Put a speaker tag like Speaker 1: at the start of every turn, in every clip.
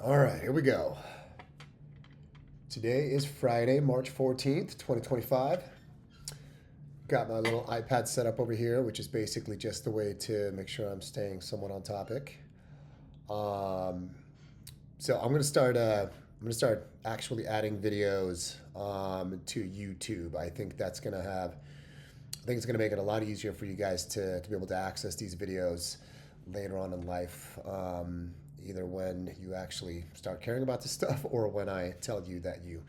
Speaker 1: All right, here we go. Today is Friday, March 14th, 2025. Got my little iPad set up over here, which is basically just the way to make sure I'm staying somewhat on topic. So I'm gonna start actually adding videos to YouTube. I think it's gonna make it a lot easier for you guys to be able to access these videos later on in life. Either when you actually start caring about this stuff or when I tell you that you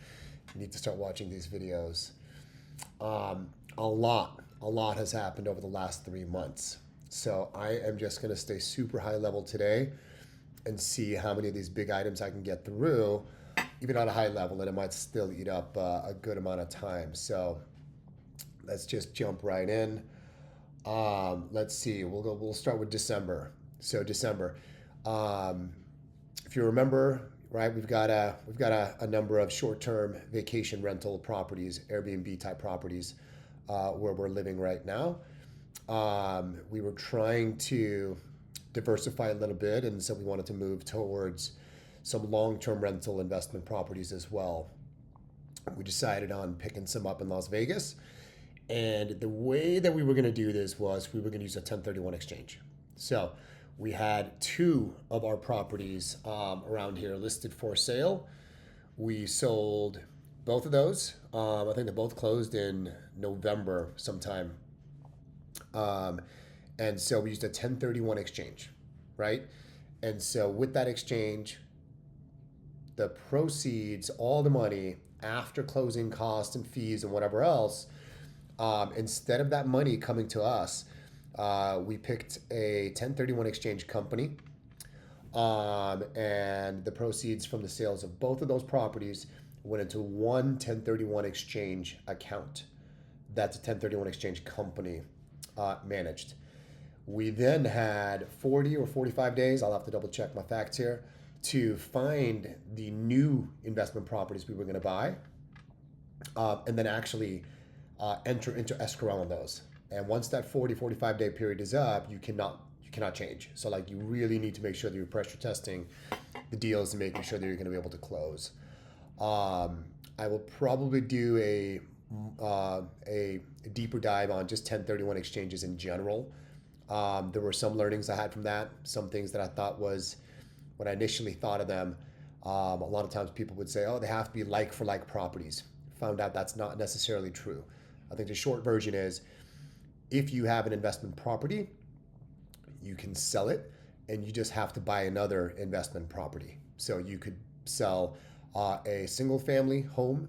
Speaker 1: need to start watching these videos. A lot has happened over the last 3 months. So I am just going to stay super high level today and see how many of these big items I can get through, even on a high level, and it might still eat up a good amount of time. So let's just jump right in. Let's see. We'll start with December. So December. If you remember, right, we've got a number of short-term vacation rental properties, Airbnb type properties, where we're living right now. We were trying to diversify a little bit, and so we wanted to move towards some long-term rental investment properties as well. We decided on picking some up in Las Vegas, and the way that we were going to do this was we were going to use a 1031 exchange. So we had two of our properties around here listed for sale. We sold both of those. I think they both closed in November sometime. And so we used a 1031 exchange, right? And so with that exchange, the proceeds, all the money after closing costs and fees and whatever else, instead of that money coming to us, we picked a 1031 exchange company, and the proceeds from the sales of both of those properties went into one 1031 exchange account. That's a 1031 exchange company managed. We then had 40 or 45 days, I'll have to double check my facts here, to find the new investment properties we were going to buy, and then actually enter into escrow on those. And once that 45 day period is up, you cannot change. So like you really need to make sure that you're pressure testing the deals and making sure that you're going to be able to close. I will probably do a deeper dive on just 1031 exchanges in general. There were some learnings I had from that, some things that I thought was, when I initially thought of them, a lot of times people would say, oh, they have to be like for like properties. Found out that's not necessarily true. I think the short version is, if you have an investment property, you can sell it and you just have to buy another investment property. So you could sell a single family home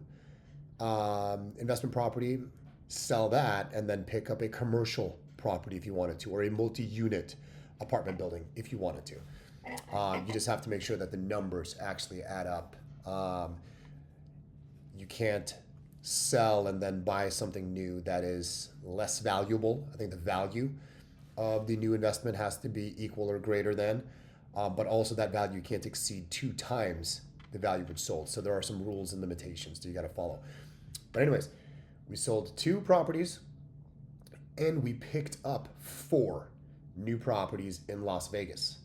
Speaker 1: investment property, sell that, and then pick up a commercial property if you wanted to, or a multi-unit apartment building if you wanted to. You just have to make sure that the numbers actually add up. You can't sell and then buy something new that is less valuable. I think the value of the new investment has to be equal or greater than, but also that value can't exceed 2 times the value which sold. So there are some rules and limitations that you got to follow. But anyways, we sold 2 properties and we picked up 4 new properties in Las Vegas.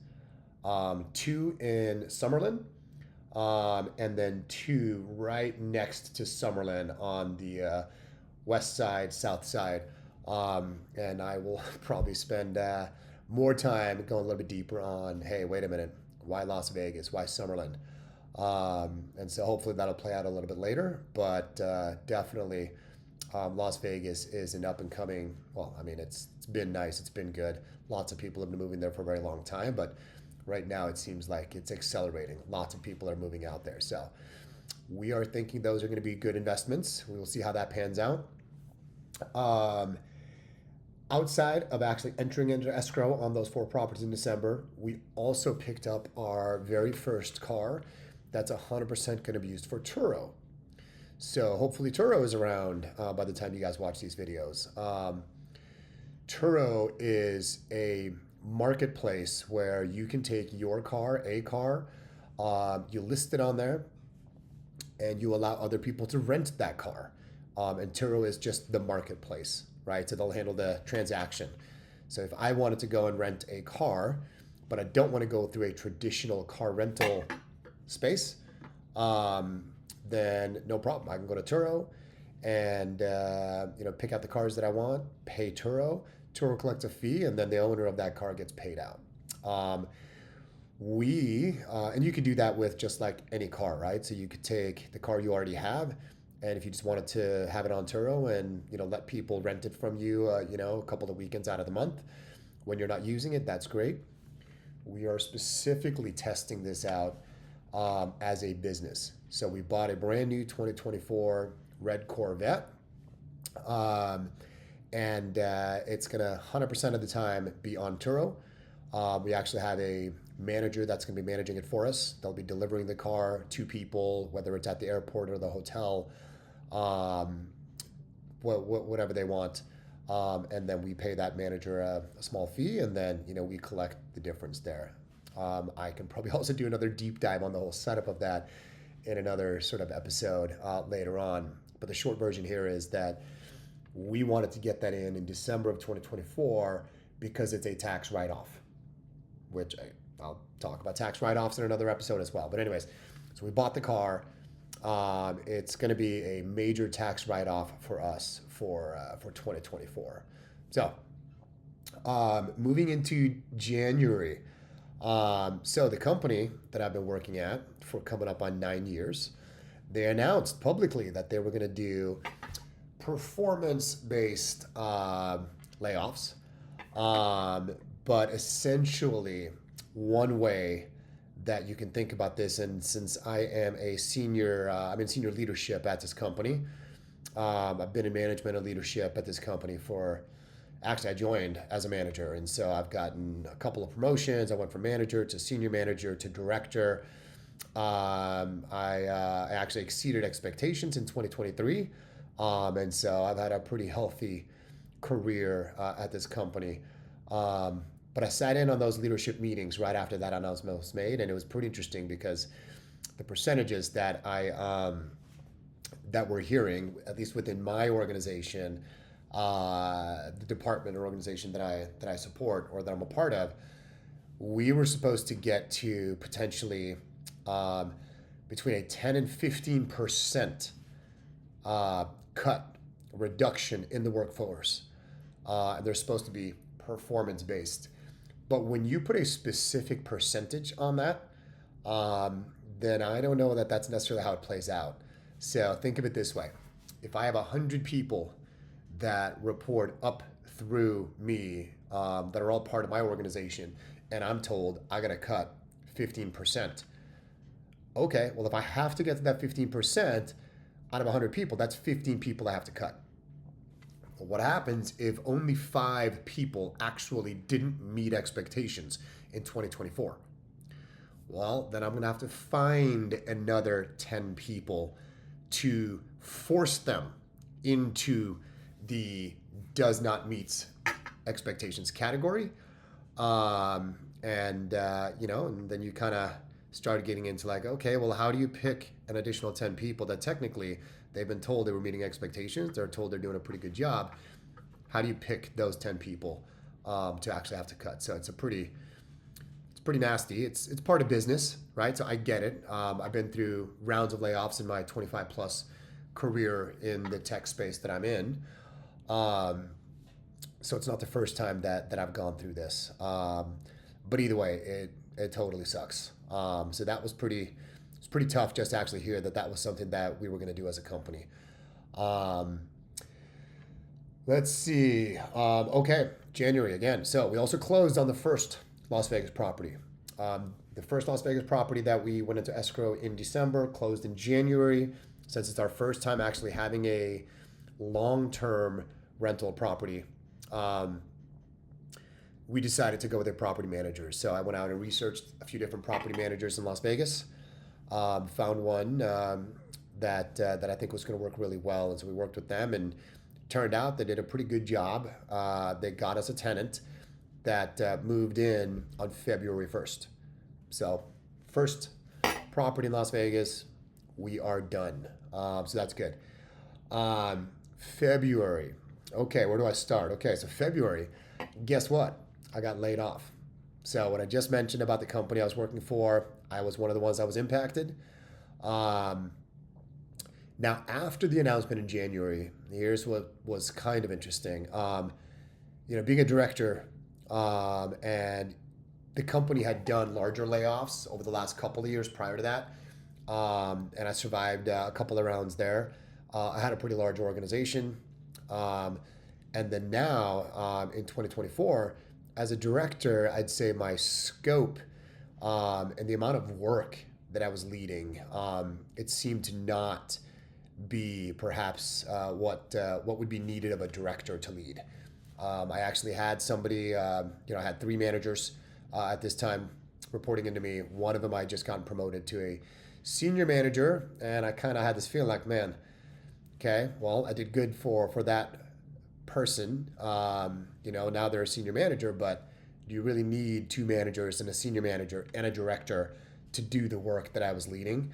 Speaker 1: 2 in Summerlin, and then 2 right next to Summerlin on the west side, south side. And I will probably spend more time going a little bit deeper on, hey, wait a minute, why Las Vegas? Why Summerlin? And so hopefully that'll play out a little bit later, but definitely Las Vegas is an up and coming, well, I mean, it's been nice, it's been good. Lots of people have been moving there for a very long time, but right now it seems like it's accelerating. Lots of people are moving out there. So we are thinking those are going to be good investments. We will see how that pans out. Outside of actually entering into escrow on those 4 properties in December, we also picked up our very first car that's 100% going to be used for Turo. So hopefully Turo is around by the time you guys watch these videos. Turo is a marketplace where you can take your car, you list it on there, and you allow other people to rent that car. And Turo is just the marketplace, right? So they'll handle the transaction. So if I wanted to go and rent a car, but I don't want to go through a traditional car rental space, then no problem. I can go to Turo and pick out the cars that I want, pay Turo. Turo collects a fee, and then the owner of that car gets paid out. And you could do that with just like any car, right? So you could take the car you already have, and if you just wanted to have it on Turo and let people rent it from you, a couple of weekends out of the month when you're not using it, that's great. We are specifically testing this out as a business. So we bought a brand new 2024 red Corvette, and it's gonna 100% of the time be on Turo. We actually have a manager that's going to be managing it for us. They'll be delivering the car to people, whether it's at the airport or the hotel, whatever they want. And then we pay that manager a small fee, and then we collect the difference there. I can probably also do another deep dive on the whole setup of that in another sort of episode later on. But the short version here is that we wanted to get that in December of 2024 because it's a tax write-off, which I'll talk about tax write-offs in another episode as well. But anyways, so we bought the car. It's going to be a major tax write-off for us for 2024. So moving into January. So the company that I've been working at for coming up on 9 years, they announced publicly that they were going to do performance-based layoffs. But essentially, one way that you can think about this, and since I am a senior, I'm in senior leadership at this company. I've been in management and leadership at this company actually I joined as a manager, and so I've gotten a couple of promotions. I went from manager to senior manager to director. I actually exceeded expectations in 2023, and so I've had a pretty healthy career at this company. But I sat in on those leadership meetings right after that announcement was made, and it was pretty interesting because the percentages that that we're hearing, at least within my organization, the department or organization that I support or that I'm a part of, we were supposed to get to potentially between a 10 and 15% reduction in the workforce. And they're supposed to be performance based. But when you put a specific percentage on that, then I don't know that that's necessarily how it plays out. So think of it this way. If I have 100 people that report up through me that are all part of my organization, and I'm told I got to cut 15%. Okay, well, if I have to get to that 15% out of 100 people, that's 15 people I have to cut. What happens if only 5 people actually didn't meet expectations in 2024? Well, then I'm going to have to find another 10 people to force them into the does not meet expectations category. And then you kind of started getting into like, okay, well, how do you pick an additional 10 people that technically they've been told they were meeting expectations, they're told they're doing a pretty good job? How do you pick those 10 people to actually have to cut? So it's pretty nasty. It's part of business, right? So I get it. I've been through rounds of layoffs in my 25 plus career in the tech space that I'm in. So it's not the first time that I've gone through this. But either way, it totally sucks. So that was it's pretty tough just to actually hear that was something that we were going to do as a company. Let's see. Okay, January again. So we also closed on the first Las Vegas property. The first Las Vegas property that we went into escrow in December closed in January. Since it's our first time actually having a long-term rental property, we decided to go with a property manager. So I went out and researched a few different property managers in Las Vegas. Found one that I think was going to work really well, and so we worked with them, and turned out they did a pretty good job. They got us a tenant that moved in on February 1st. So first property in Las Vegas, we are done. So that's good. February. Okay, where do I start? Okay, so February, guess what? I got laid off. So what I just mentioned about the company I was working for, I was one of the ones that was impacted. Um, Now, after the announcement in January, here's what was kind of interesting. Being a director, and the company had done larger layoffs over the last couple of years prior to that, and I survived a couple of rounds there. I had a pretty large organization, um, and then now in 2024, as a director, I'd say my scope and the amount of work that I was leading, it seemed to not be perhaps what would be needed of a director to lead. I actually had somebody, I had three managers at this time reporting into me. One of them I just gotten promoted to a senior manager, and I kind of had this feeling like, man, okay, well, I did good for that person. Now they're a senior manager, but do you really need two managers and a senior manager and a director to do the work that I was leading?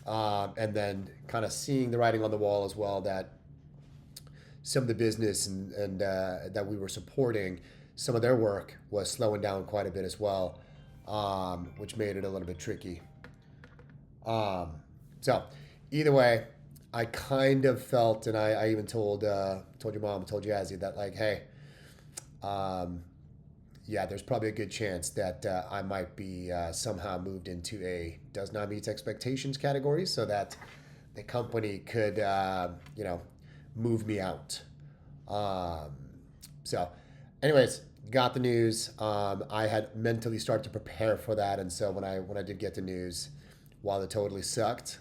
Speaker 1: And then kind of seeing the writing on the wall as well that some of the business and that we were supporting, some of their work was slowing down quite a bit as well, which made it a little bit tricky. So either way, I kind of felt, and I even told your mom, told Jazzy that like, hey, yeah, there's probably a good chance that I might be somehow moved into a does not meet expectations category, so that the company could, move me out. So, anyways, got the news. I had mentally started to prepare for that, and so when I did get the news, while it totally sucked,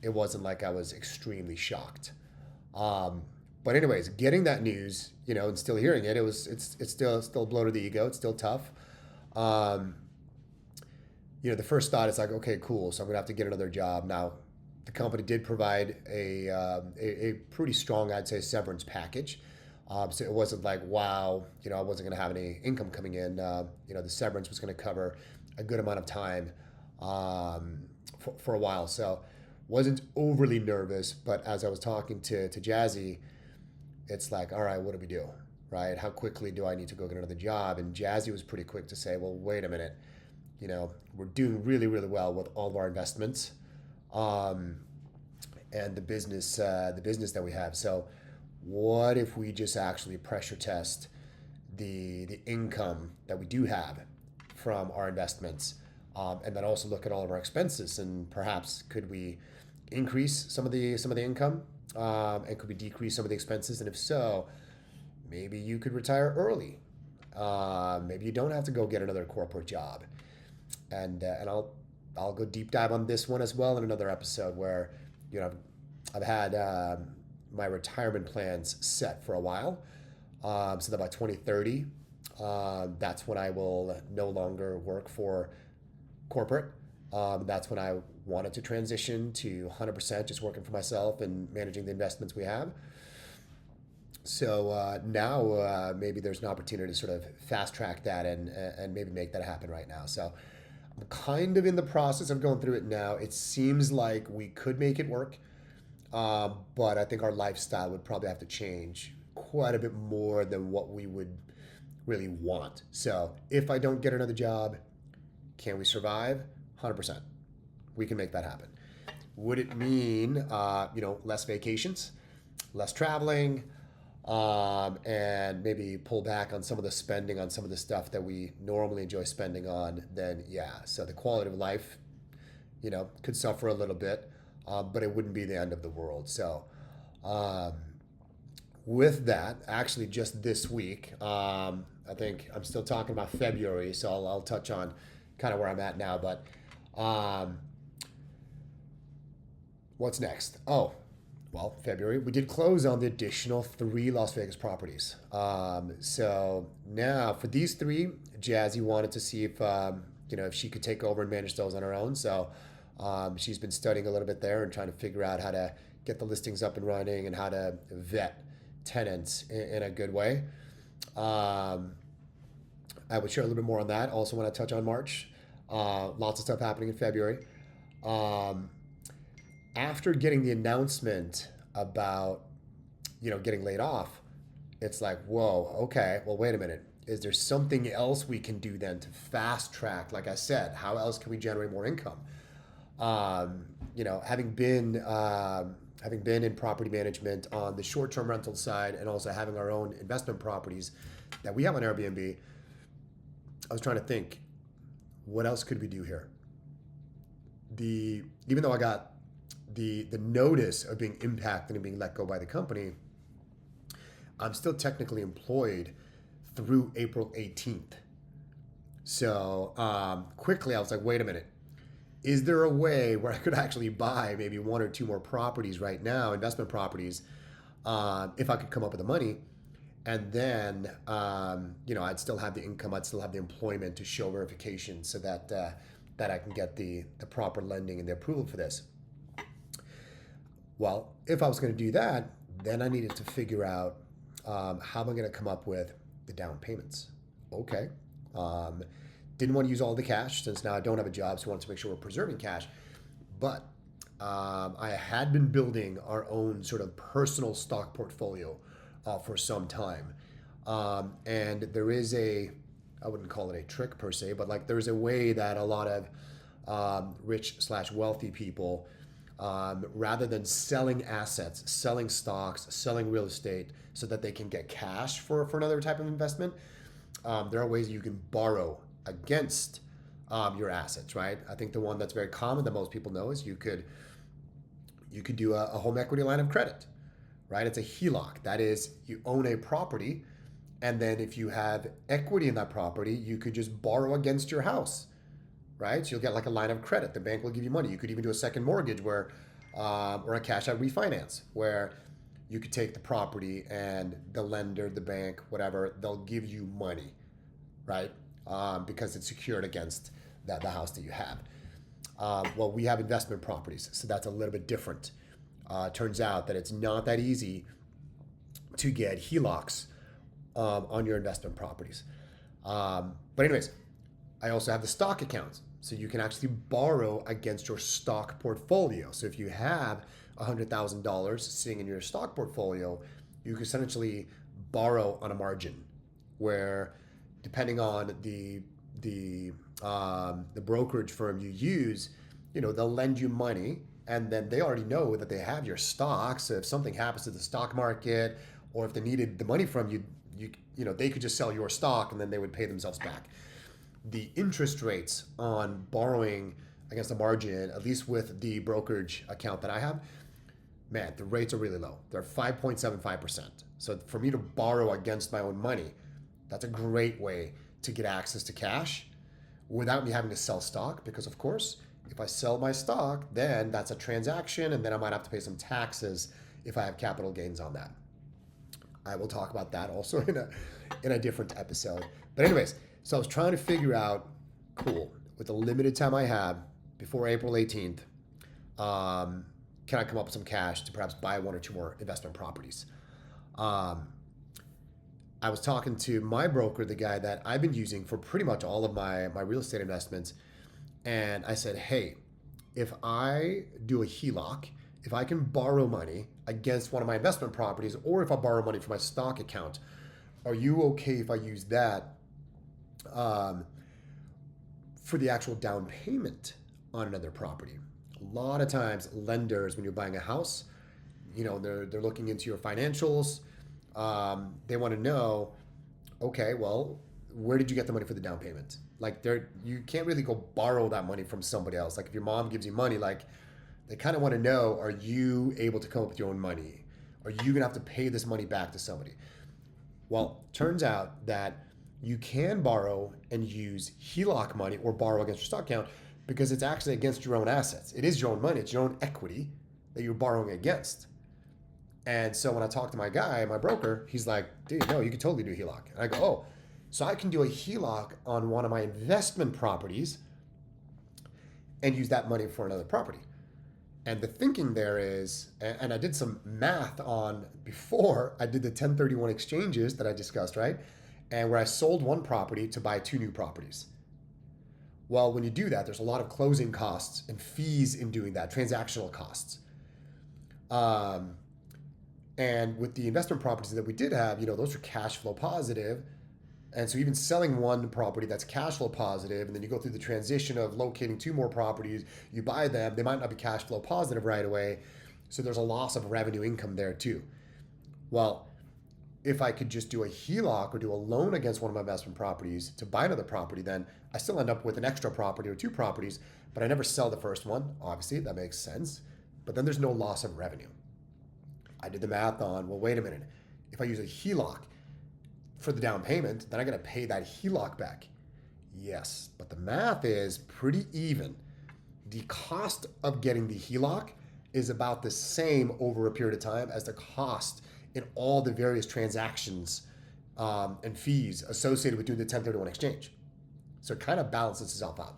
Speaker 1: it wasn't like I was extremely shocked. But anyways, getting that news, and still hearing it, it's still a blow to the ego. It's still tough. The first thought is like, okay, cool. So I'm gonna have to get another job. Now, the company did provide a pretty strong, I'd say, severance package. So it wasn't like, wow, I wasn't gonna have any income coming in. The severance was gonna cover a good amount of time for a while. So wasn't overly nervous, but as I was talking to Jazzy, it's like, all right, what do we do? Right? How quickly do I need to go get another job? And Jazzy was pretty quick to say, well, wait a minute. We're doing really, really well with all of our investments, and the business that we have. So what if we just actually pressure test the income that we do have from our investments, and then also look at all of our expenses, and perhaps could we increase some of the income, and could we decrease some of the expenses? And if so, maybe you could retire early. Maybe you don't have to go get another corporate job. And I'll go deep dive on this one as well in another episode where I've had my retirement plans set for a while, so that by 2030, that's when I will no longer work for corporate. That's when I wanted to transition to 100% just working for myself and managing the investments we have. So now maybe there's an opportunity to sort of fast track that and maybe make that happen right now. So I'm kind of in the process of going through it now. It seems like we could make it work, but I think our lifestyle would probably have to change quite a bit more than what we would really want. So if I don't get another job, can we survive? 100%. We can make that happen. Would it mean, less vacations, less traveling, and maybe pull back on some of the spending on some of the stuff that we normally enjoy spending on? Then yeah. So the quality of life, could suffer a little bit, but it wouldn't be the end of the world. So with that, actually just this week, I think I'm still talking about February, so I'll touch on kind of where I'm at now, but what's next? Oh, well, February, we did close on the additional 3 Las Vegas properties. So now for these 3, Jazzy wanted to see if she could take over and manage those on her own. So she's been studying a little bit there and trying to figure out how to get the listings up and running and how to vet tenants in a good way. I would share a little bit more on that. Also want to touch on March. Lots of stuff happening in February. After getting the announcement about, getting laid off, it's like, whoa, okay, well, wait a minute. is there something else we can do then to fast track? Like I said, how else can we generate more income? You know, having been in property management on the short-term rental side and also having our own investment properties that we have on Airbnb, I was trying to think, what else could we do here? Even though I got the notice of being impacted and being let go by the company, I'm still technically employed through April 18th. So quickly I was like, wait a minute. Is there a way where I could actually buy maybe one or two more properties right now, investment properties, if I could come up with the money? And then, you know, I'd still have the income, I'd still have the employment to show verification so that that I can get the proper lending and the approval for this. Well, if I was going to do that, then I needed to figure out how am I going to come up with the down payments. Okay. Didn't want to use all the cash since now I don't have a job, so I wanted to make sure we're preserving cash. But I had been building our own sort of personal stock portfolio for some time. And there is I wouldn't call it a trick per se, but like there's a way that a lot of rich/wealthy people, rather than selling assets, selling stocks, selling real estate so that they can get cash for another type of investment, there are ways you can borrow against your assets, right? I think the one that's very common that most people know is you could do a home equity line of credit, right? It's a HELOC. That is, you own a property, and then if you have equity in that property, you could just borrow against your house, right? So you'll get like a line of credit. The bank will give you money. You could even do a second mortgage or a cash out refinance where you could take the property and the lender, the bank, whatever, they'll give you money, right? Because it's secured against the house that you have. Well, we have investment properties, so that's a little bit different. Turns out that it's not that easy to get HELOCs on your investment properties. But anyways, I also have the stock accounts, so you can actually borrow against your stock portfolio. So if you have $100,000 sitting in your stock portfolio, you can essentially borrow on a margin where, depending on the brokerage firm you use, you know, they'll lend you money, and then they already know that they have your stocks. So if something happens to the stock market, or if they needed the money from you, you know, they could just sell your stock and then they would pay themselves back. The interest rates on borrowing against the margin, at least with the brokerage account that I have, man, the rates are really low. They're 5.75%. So for me to borrow against my own money, that's a great way to get access to cash without me having to sell stock, because of course, if I sell my stock, then that's a transaction, and then I might have to pay some taxes if I have capital gains on that. I will talk about that also in a different episode. But anyways, so I was trying to figure out, cool, with the limited time I have before April 18th, can I come up with some cash to perhaps buy one or two more investment properties? I was talking to my broker, the guy that I've been using for pretty much all of my real estate investments. And I said, hey, if I do a HELOC, if I can borrow money against one of my investment properties, or if I borrow money from my stock account, are you okay if I use that for the actual down payment on another property? A lot of times lenders, when you're buying a house, you know, they're looking into your financials. They want to know, okay, well, where did you get the money for the down payment? Like, you can't really go borrow that money from somebody else. Like, if your mom gives you money, like, they kind of want to know, are you able to come up with your own money? Are you gonna have to pay this money back to somebody? Well, turns out that you can borrow and use HELOC money or borrow against your stock account because it's actually against your own assets. It is your own money. It's your own equity that you're borrowing against. And so when I talked to my guy, my broker, he's like, dude, no, you can totally do HELOC. And I go, oh, so I can do a HELOC on one of my investment properties and use that money for another property. And the thinking there is, and I did some math on before I did the 1031 exchanges that I discussed, right? And where I sold one property to buy two new properties. Well, when you do that, there's a lot of closing costs and fees in doing that, transactional costs. And with the investment properties that we did have, you know, those are cash flow positive. And so even selling one property that's cash flow positive, and then you go through the transition of locating two more properties, you buy them, they might not be cash flow positive right away. So there's a loss of revenue income there too. Well, if I could just do a HELOC or do a loan against one of my investment properties to buy another property, then I still end up with an extra property or two properties, but I never sell the first one. Obviously, that makes sense. But then there's no loss of revenue. I did the math on, well, wait a minute. If I use a HELOC for the down payment, then I got to pay that HELOC back. Yes, but the math is pretty even. The cost of getting the HELOC is about the same over a period of time as the cost in all the various transactions and fees associated with doing the 1031 exchange. So it kind of balances itself out.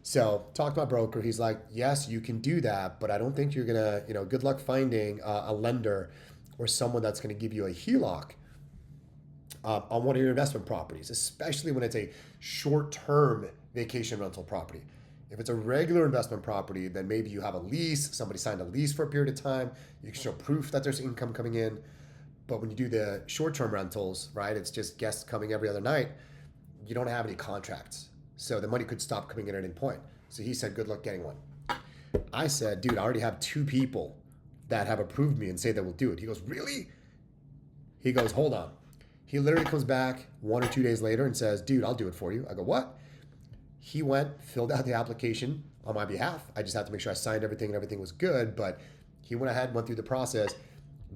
Speaker 1: So talked to my broker. He's like, yes, you can do that, but I don't think you're gonna, good luck finding a lender or someone that's gonna give you a HELOC on one of your investment properties, especially when it's a short-term vacation rental property. If it's a regular investment property, then maybe you have a lease, somebody signed a lease for a period of time, you can show proof that there's income coming in. But when you do the short-term rentals, right, it's just guests coming every other night, you don't have any contracts. So the money could stop coming in at any point. So he said, good luck getting one. I said, dude, I already have 2 people that have approved me and say they will do it. He goes, really? He goes, hold on. He literally comes back 1 or 2 days later and says, dude, I'll do it for you. I go, what? He went, filled out the application on my behalf. I just had to make sure I signed everything and everything was good. But he went ahead, went through the process,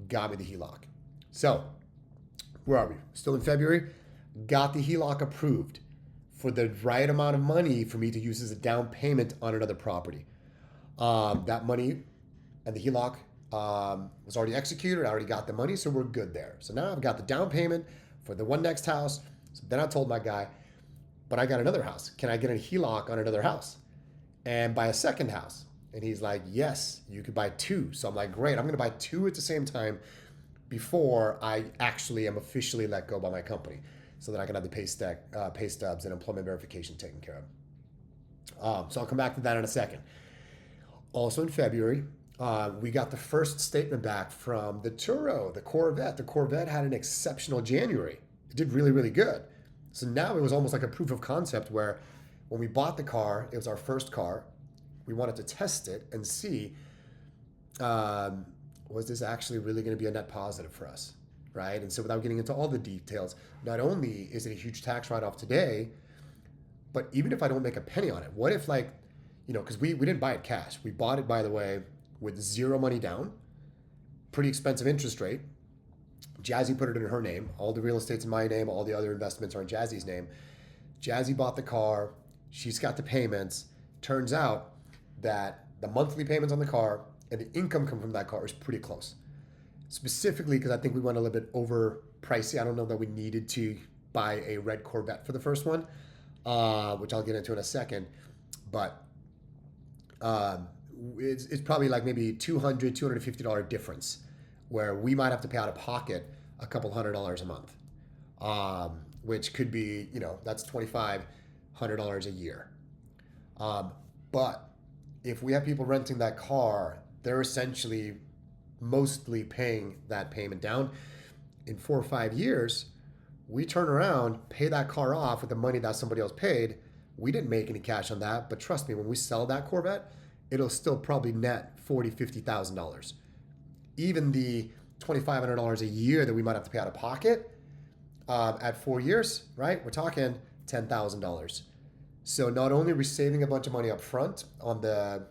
Speaker 1: got me the HELOC. So where are we? Still in February. Got the HELOC approved for the right amount of money for me to use as a down payment on another property. That money and the HELOC was already executed. I already got the money, so we're good there. So now I've got the down payment for the one next house. So then I told my guy, but I got another house. Can I get a HELOC on another house and buy a second house? And he's like, yes, you could buy 2. So I'm like, great, I'm gonna buy 2 at the same time before I actually am officially let go by my company, so that I can have the pay stubs and employment verification taken care of. So I'll come back to that in a second. Also in February, we got the first statement back from the Turo, the Corvette. The Corvette had an exceptional January. It did really, really good. So now it was almost like a proof of concept where when we bought the car, it was our first car. We wanted to test it and see, was this actually really going to be a net positive for us, right? And so without getting into all the details, not only is it a huge tax write-off today, but even if I don't make a penny on it, what if because we didn't buy it cash. We bought it, by the way, with 0 money down, pretty expensive interest rate. Jazzy put it in her name. All the real estate's in my name. All the other investments are in Jazzy's name. Jazzy bought the car. She's got the payments. Turns out that the monthly payments on the car and the income coming from that car is pretty close. Specifically because I think we went a little bit over pricey. I don't know that we needed to buy a red Corvette for the first one, which I'll get into in a second. But it's probably like maybe $200, $250 difference where we might have to pay out of pocket a couple $100 a month, which could be, that's $2,500 a year. But if we have people renting that car, they're essentially mostly paying that payment down. In 4 or 5 years, we turn around, pay that car off with the money that somebody else paid. We didn't make any cash on that, but trust me, when we sell that Corvette, it'll still probably net $40,000, $50,000. Even the $2,500 a year that we might have to pay out of pocket at 4 years, right? We're talking $10,000. So not only are we saving a bunch of money up front on the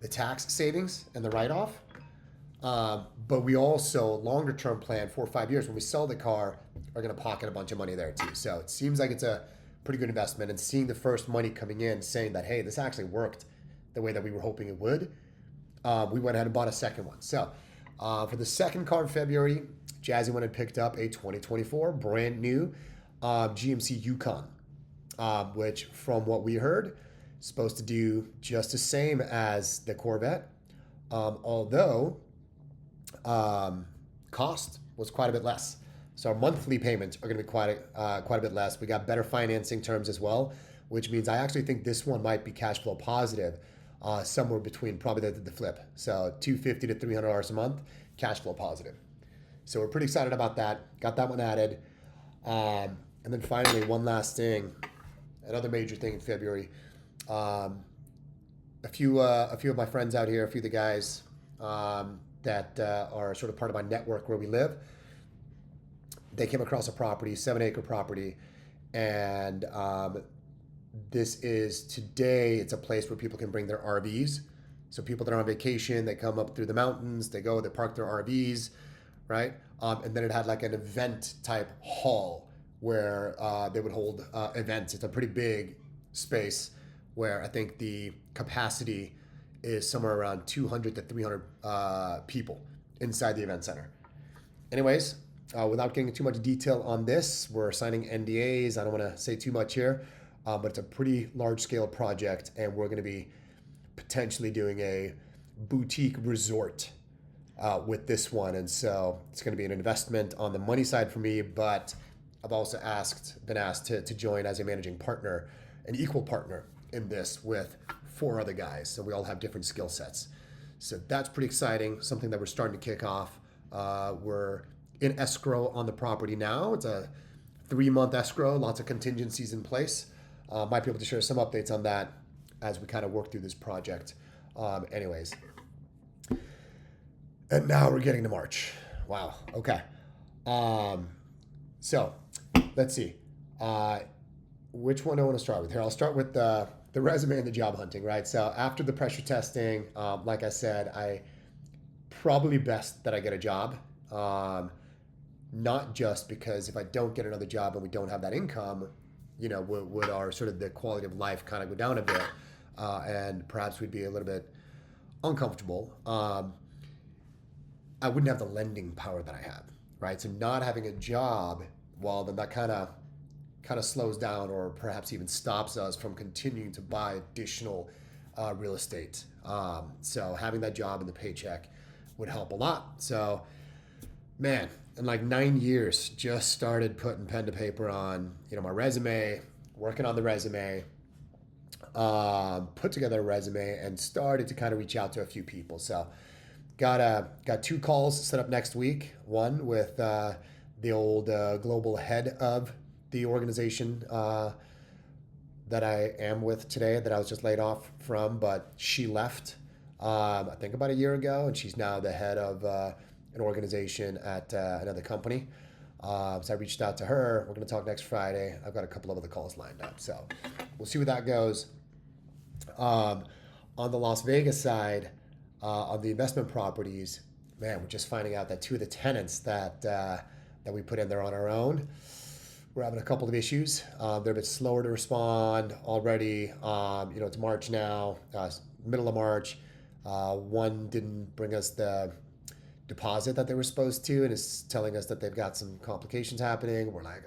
Speaker 1: tax savings and the write-off, but we also, longer term plan, 4 or 5 years, when we sell the car, are going to pocket a bunch of money there too. So it seems like it's a pretty good investment, and seeing the first money coming in saying that, hey, this actually worked the way that we were hoping it would, we went ahead and bought a second one. So for the second car in February, Jazzy went and picked up a 2024 brand new GMC Yukon, which from what we heard, is supposed to do just the same as the Corvette, although cost was quite a bit less. So our monthly payments are going to be quite a bit less. We got better financing terms as well, which means I actually think this one might be cash flow positive, somewhere between probably the flip. So $250 to $300 a month, cash flow positive. So we're pretty excited about that. Got that one added. And then finally, one last thing, another major thing in February. A few of my friends out here, a few of the guys that are sort of part of my network where we live, they came across a property, 7-acre property, and this is today. It's a place where people can bring their RVs. So people that are on vacation, they come up through the mountains, they go, they park their RVs, right? And then it had like an event type hall where they would hold events. It's a pretty big space where I think the capacity is somewhere around 200 to 300 people inside the event center. Anyways, without getting too much detail on this, we're signing NDAs. I don't want to say too much here, but it's a pretty large scale project, and we're going to be potentially doing a boutique resort with this one. And so it's going to be an investment on the money side for me, but I've also been asked to join as a managing partner, an equal partner in this with 4 other guys. So we all have different skill sets. So that's pretty exciting, something that we're starting to kick off. We're in escrow on the property now. It's a 3-month escrow, lots of contingencies in place. Might be able to share some updates on that as we kind of work through this project. Anyways. And now we're getting to March. Wow. Okay. So let's see. Which one do I want to start with here? I'll start with the resume and the job hunting, right? So after the pressure testing, like I said, I probably best that I get a job. Not just because if I don't get another job and we don't have that income, would our sort of the quality of life kind of go down a bit, and perhaps we'd be a little bit uncomfortable. I wouldn't have the lending power that I have, right? So not having a job, well, then that kind of slows down or perhaps even stops us from continuing to buy additional real estate. So having that job and the paycheck would help a lot. So, man, in like 9 years, just started putting pen to paper on, my resume, working on the resume, put together a resume, and started to kind of reach out to a few people. So got 2 calls set up next week. One with the old global head of the organization that I am with today, that I was just laid off from, but she left, I think about a year ago, and she's now the head of an organization at another company. So I reached out to her. We're going to talk next Friday. I've got a couple of other calls lined up, so we'll see where that goes. On the Las Vegas side, on the investment properties, man, we're just finding out that 2 of the tenants that we put in there on our own, we're having a couple of issues. They're a bit slower to respond already. It's March now, middle of March. One didn't bring us the deposit that they were supposed to, and is telling us that they've got some complications happening. We're like,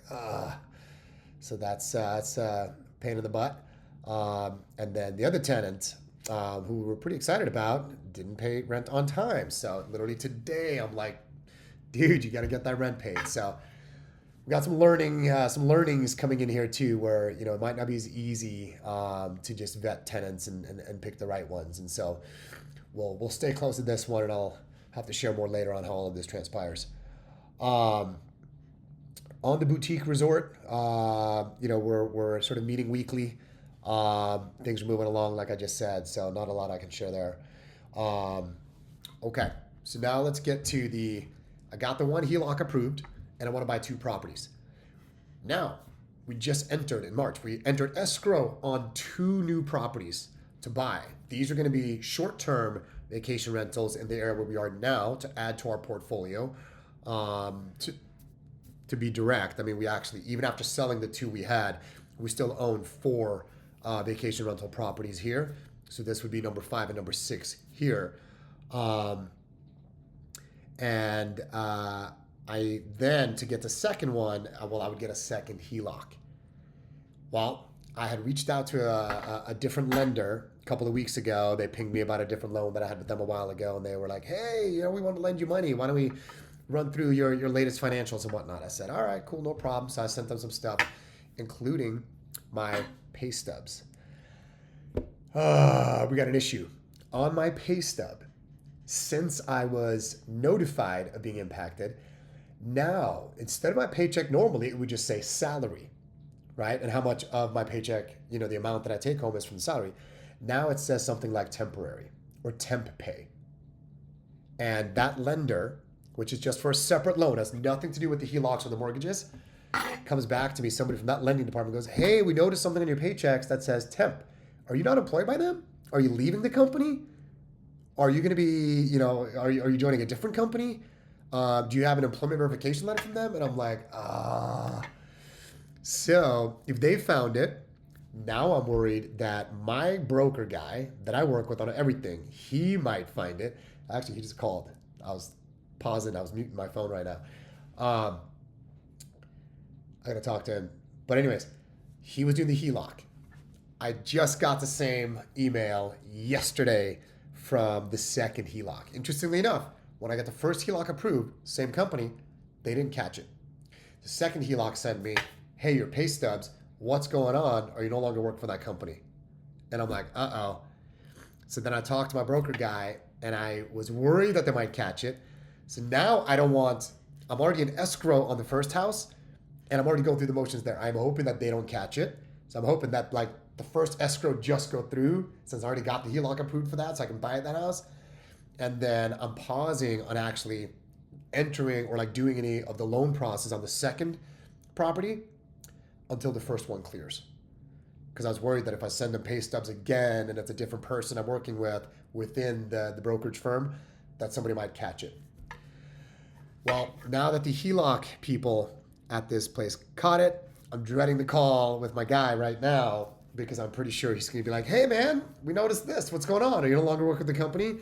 Speaker 1: so that's a pain in the butt. And then the other tenant, who we were pretty excited about, didn't pay rent on time. So literally today, I'm like, dude, you got to get that rent paid. So we got some learnings coming in here too, where it might not be as easy to just vet tenants and pick the right ones. And so we'll stay close to this one, and I'll have to share more later on how all of this transpires. On the boutique resort, we're sort of meeting weekly. Things are moving along, like I just said, so not a lot I can share there. Okay, so now let's get to I got the one HELOC approved, and I want to buy 2 properties. Now, we just entered in March. We entered escrow on 2 new properties to buy. These are going to be short-term vacation rentals in the area where we are now to add to our portfolio. To be direct, I mean, we actually, even after selling the 2 we had, we still own 4 vacation rental properties here. So this would be number 5 and number 6 here. I then, to get the second one, I would get a second HELOC. Well, I had reached out to a different lender a couple of weeks ago. They pinged me about a different loan that I had with them a while ago, and they were like, hey, we want to lend you money. Why don't we run through your latest financials and whatnot? I said, all right, cool, no problem. So I sent them some stuff, including my pay stubs. We got an issue. On my pay stub, since I was notified of being impacted, Now, instead of my paycheck normally, it would just say salary, right? And how much of my paycheck, the amount that I take home is from the salary. Now it says something like temporary or temp pay. And that lender, which is just for a separate loan, has nothing to do with the HELOCs or the mortgages, comes back to me, somebody from that lending department goes, hey, we noticed something on your paychecks that says temp. Are you not employed by them? Are you leaving the company? Are you going to be, are you joining a different company? Do you have an employment verification letter from them? And I'm like, So if they found it, now I'm worried that my broker guy that I work with on everything, he might find it. Actually, he just called. I was pausing. I was muting my phone right now. I got to talk to him. But anyways, he was doing the HELOC. I just got the same email yesterday from the second HELOC. Interestingly enough, when I got the first HELOC approved, same company, they didn't catch it. The second HELOC sent me, hey, your pay stubs, what's going on? Are you no longer working for that company? And I'm like, uh-oh. So then I talked to my broker guy, and I was worried that they might catch it. So now I'm already in escrow on the first house, and I'm already going through the motions there. I'm hoping that they don't catch it. So I'm hoping that the first escrow just go through, since I already got the HELOC approved for that, so I can buy that house. And then I'm pausing on actually entering or doing any of the loan process on the second property until the first one clears. Because I was worried that if I send them pay stubs again and it's a different person I'm working with within the brokerage firm, that somebody might catch it. Well, now that the HELOC people at this place caught it, I'm dreading the call with my guy right now because I'm pretty sure he's going to be like, hey, man, we noticed this. What's going on? Are you no longer working with the company?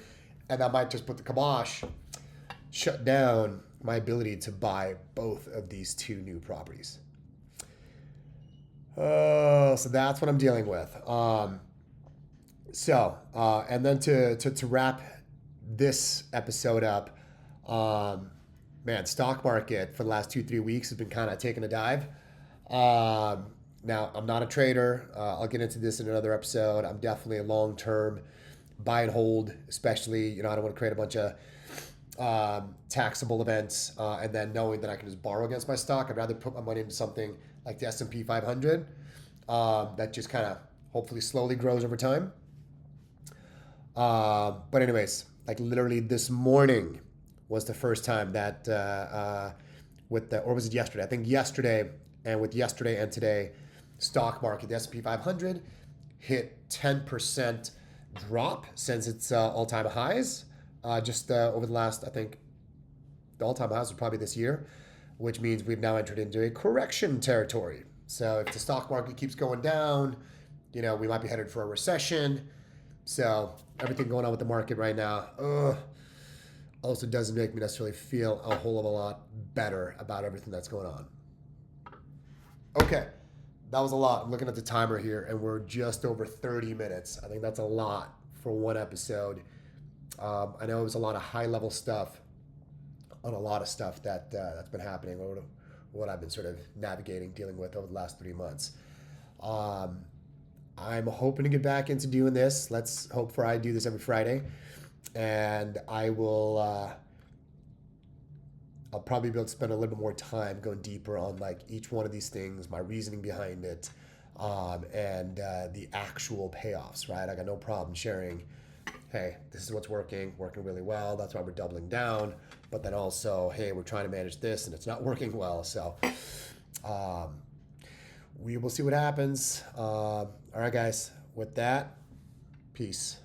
Speaker 1: And that might just put the kibosh, shut down my ability to buy both of these two new properties. Oh, so that's what I'm dealing with. And then to wrap this episode up, stock market for the last 2-3 weeks has been kind of taking a dive. Now, I'm not a trader. I'll get into this in another episode. I'm definitely a long-term buy and hold, especially, I don't want to create a bunch of taxable events and then knowing that I can just borrow against my stock. I'd rather put my money into something like the S&P 500 that just kind of hopefully slowly grows over time. But anyways, literally this morning was the first time that or was it yesterday? I think yesterday, and with yesterday and today, stock market, the S&P 500 hit 10% drop since its all-time highs. Just over the last, I think, the all-time highs was probably this year, which means we've now entered into a correction territory. So if the stock market keeps going down, we might be headed for a recession. So everything going on with the market right now, also doesn't make me necessarily feel a whole of a lot better about everything that's going on. Okay, that was a lot. I'm looking at the timer here, and we're just over 30 minutes. I think that's a lot for one episode. I know it was a lot of high-level stuff on a lot of stuff that's been happening, or what I've been sort of navigating, dealing with over the last 3 months. I'm hoping to get back into doing this. Let's hope for I do this every Friday. And I will, I'll probably be able to spend a little bit more time going deeper on each one of these things, my reasoning behind it, and the actual payoffs, right? I got no problem sharing, hey, this is what's working really well. That's why we're doubling down. But then also, hey, we're trying to manage this and it's not working well. So we will see what happens. All right, guys, with that, peace.